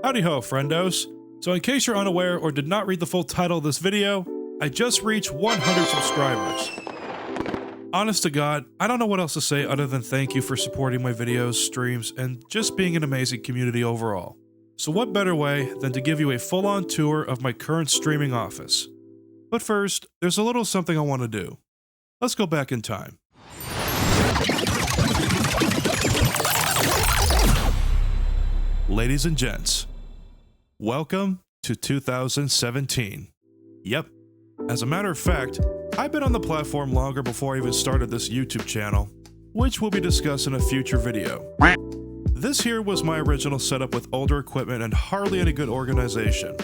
Howdy ho, friendos. So in case you're unaware or did not read the full title of this video, I just reached 100 subscribers. Honest to God, I don't know what else to say other than thank you for supporting my videos, streams, and just being an amazing community overall. So what better way than to give you a full-on tour of my current streaming office. But first, there's a little something I want to do. Let's go back in time. Ladies and gents, welcome to 2017. Yep, as a matter of fact, I've been on the platform longer before I even started this YouTube channel, which we'll be discussing in a future video. This here was my original setup with older equipment and hardly any good organization.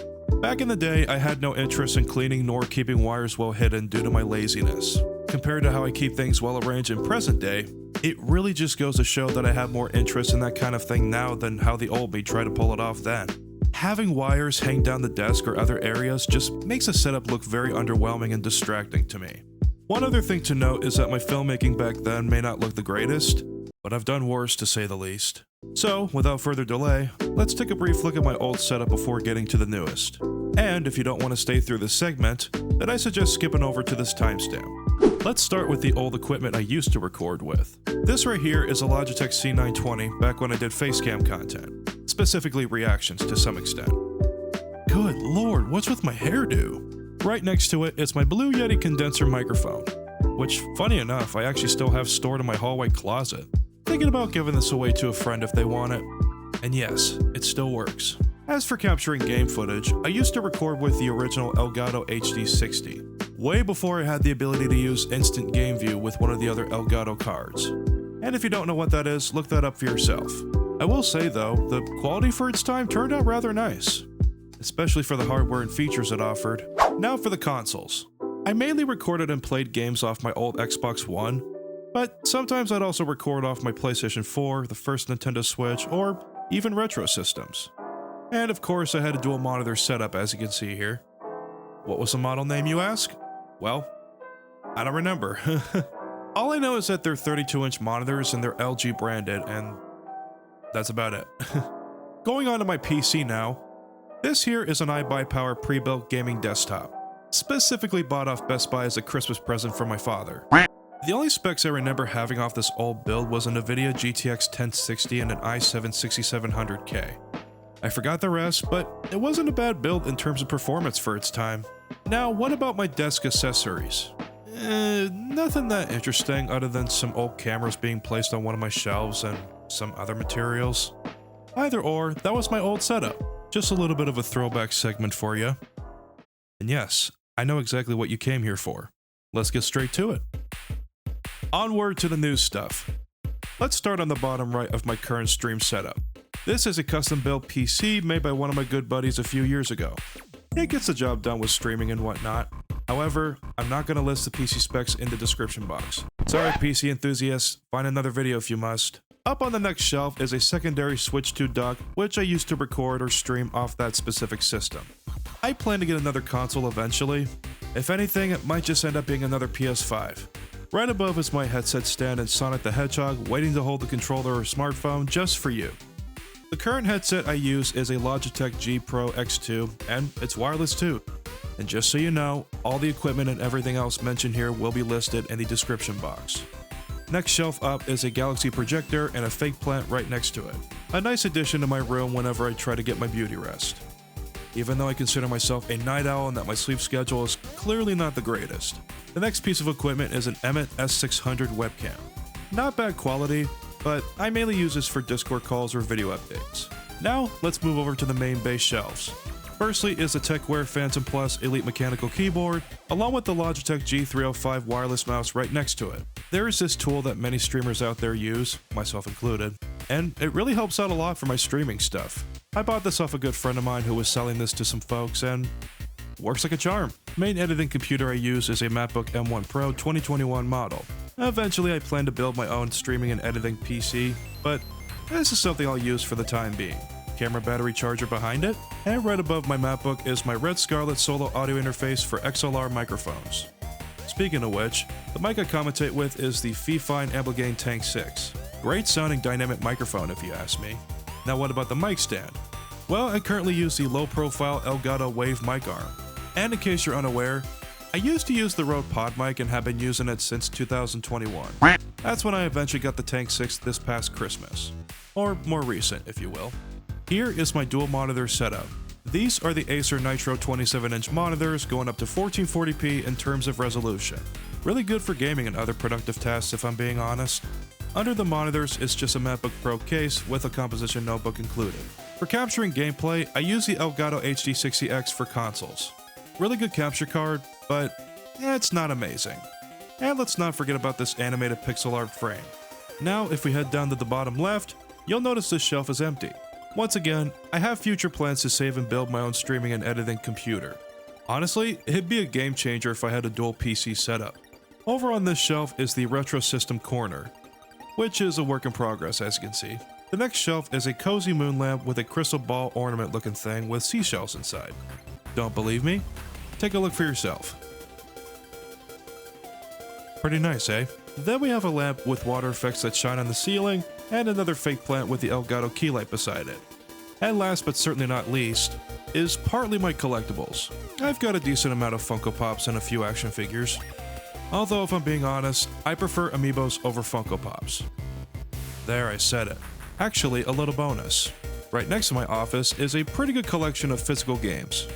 Back in the day, I had no interest in cleaning nor keeping wires well hidden due to my laziness. Compared to how I keep things well arranged in present day, it really just goes to show that I have more interest in that kind of thing now than how the old me tried to pull it off then. Having wires hang down the desk or other areas just makes a setup look very underwhelming and distracting to me. One other thing to note is that my filmmaking back then may not look the greatest, but I've done worse to say the least. So, without further delay, let's take a brief look at my old setup before getting to the newest. And if you don't want to stay through this segment, then I suggest skipping over to this timestamp. Let's start with the old equipment I used to record with. This right here is a Logitech C920 back when I did facecam content, specifically reactions to some extent. Good lord, what's with my hairdo? Right next to it is my Blue Yeti condenser microphone, which, funny enough, I actually still have stored in my hallway closet. Thinking about giving this away to a friend if they want it. And yes, it still works. As for capturing game footage, I used to record with the original Elgato HD60, way before I had the ability to use instant game view with one of the other Elgato cards. And if you don't know what that is, look that up for yourself. I will say though, the quality for its time turned out rather nice, especially for the hardware and features it offered. Now for the consoles. I mainly recorded and played games off my old Xbox One, but sometimes I'd also record off my PlayStation 4, the first Nintendo Switch, or even retro systems. And of course I had a dual monitor setup as you can see here. What was the model name, you ask? Well, I don't remember. All I know is that they're 32-inch monitors and they're LG branded, and that's about it. Going on to my PC now. This here is an iBuyPower pre-built gaming desktop, specifically bought off Best Buy as a Christmas present for my father. The only specs I remember having off this old build was a NVIDIA GTX 1060 and an i7 6700K. I forgot the rest, but it wasn't a bad build in terms of performance for its time. Now, what about my desk accessories? Nothing that interesting other than some old cameras being placed on one of my shelves and some other materials. Either or, that was my old setup. Just a little bit of a throwback segment for you. And yes, I know exactly what you came here for. Let's get straight to it. Onward to the new stuff. Let's start on the bottom right of my current stream setup. This is a custom-built PC made by one of my good buddies a few years ago. It gets the job done with streaming and whatnot. However, I'm not going to list the PC specs in the description box. Sorry PC enthusiasts, find another video if you must. Up on the next shelf is a secondary Switch 2 dock, which I used to record or stream off that specific system. I plan to get another console eventually. If anything, it might just end up being another PS5. Right above is my headset stand and Sonic the Hedgehog waiting to hold the controller or smartphone just for you. The current headset I use is a Logitech G Pro X2, and it's wireless too. And just so you know, all the equipment and everything else mentioned here will be listed in the description box. Next shelf up is a Galaxy projector and a fake plant right next to it. A nice addition to my room whenever I try to get my beauty rest. Even though I consider myself a night owl and that my sleep schedule is clearly not the greatest. The next piece of equipment is an Emeet S600 webcam. Not bad quality, but I mainly use this for Discord calls or video updates. Now, let's move over to the main base shelves. Firstly is the Tecware Phantom Plus Elite mechanical keyboard, along with the Logitech G305 wireless mouse right next to it. There is this tool that many streamers out there use, myself included, and it really helps out a lot for my streaming stuff. I bought this off a good friend of mine who was selling this to some folks, and works like a charm. Main editing computer I use is a Macbook M1 Pro 2021 model. Eventually I plan to build my own streaming and editing PC, but this is something I'll use for the time being. Camera battery charger behind it, and right above my MacBook is my Red Scarlett Solo audio interface for XLR microphones. Speaking of which, the mic I commentate with is the Fifine Ampligain Tank 6. Great sounding dynamic microphone if you ask me. Now what about the mic stand? Well, I currently use the low-profile Elgato Wave mic arm. And in case you're unaware, I used to use the Rode Pod mic and have been using it since 2021. That's when I eventually got the Tank 6 this past Christmas. Or more recent, if you will. Here is my dual monitor setup. These are the Acer Nitro 27-inch monitors going up to 1440p in terms of resolution. Really good for gaming and other productive tasks if I'm being honest. Under the monitors is just a Macbook Pro case with a composition notebook included. For capturing gameplay, I use the Elgato HD60 X for consoles. Really good capture card, but it's not amazing. And let's not forget about this animated pixel art frame. Now if we head down to the bottom left, you'll notice this shelf is empty. Once again, I have future plans to save and build my own streaming and editing computer. Honestly, it'd be a game changer if I had a dual PC setup. Over on this shelf is the Retro System corner, which is a work in progress as you can see. The next shelf is a cozy moon lamp with a crystal ball ornament looking thing with seashells inside. Don't believe me? Take a look for yourself. Pretty nice, eh? Then we have a lamp with water effects that shine on the ceiling, and another fake plant with the Elgato Key Light beside it. And last but certainly not least, is partly my collectibles. I've got a decent amount of Funko Pops and a few action figures. Although if I'm being honest, I prefer Amiibos over Funko Pops. There, I said it. Actually, a little bonus. Right next to my office is a pretty good collection of physical games.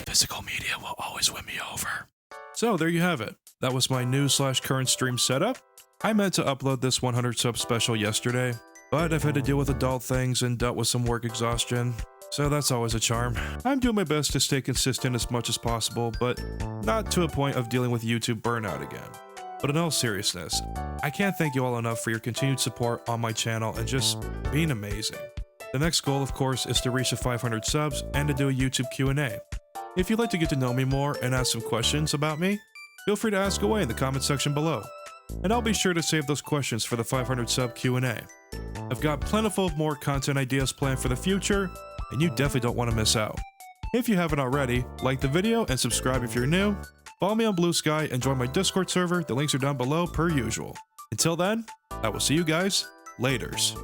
Physical media will always win me over. So there you have it. That was my new/current stream setup. I meant to upload this 100 sub special yesterday, but I've had to deal with adult things and dealt with some work exhaustion, so that's always a charm. I'm doing my best to stay consistent as much as possible, but not to a point of dealing with YouTube burnout again. But in all seriousness, I can't thank you all enough for your continued support on my channel and just being amazing. The next goal, of course, is to reach the 500 subs and to do a YouTube Q&A. If you'd like to get to know me more and ask some questions about me, feel free to ask away in the comment section below. And I'll be sure to save those questions for the 500 sub Q&A. I've got plentiful of more content ideas planned for the future, and you definitely don't want to miss out. If you haven't already, like the video and subscribe if you're new, follow me on Blue Sky and join my Discord server, the links are down below per usual. Until then, I will see you guys laters.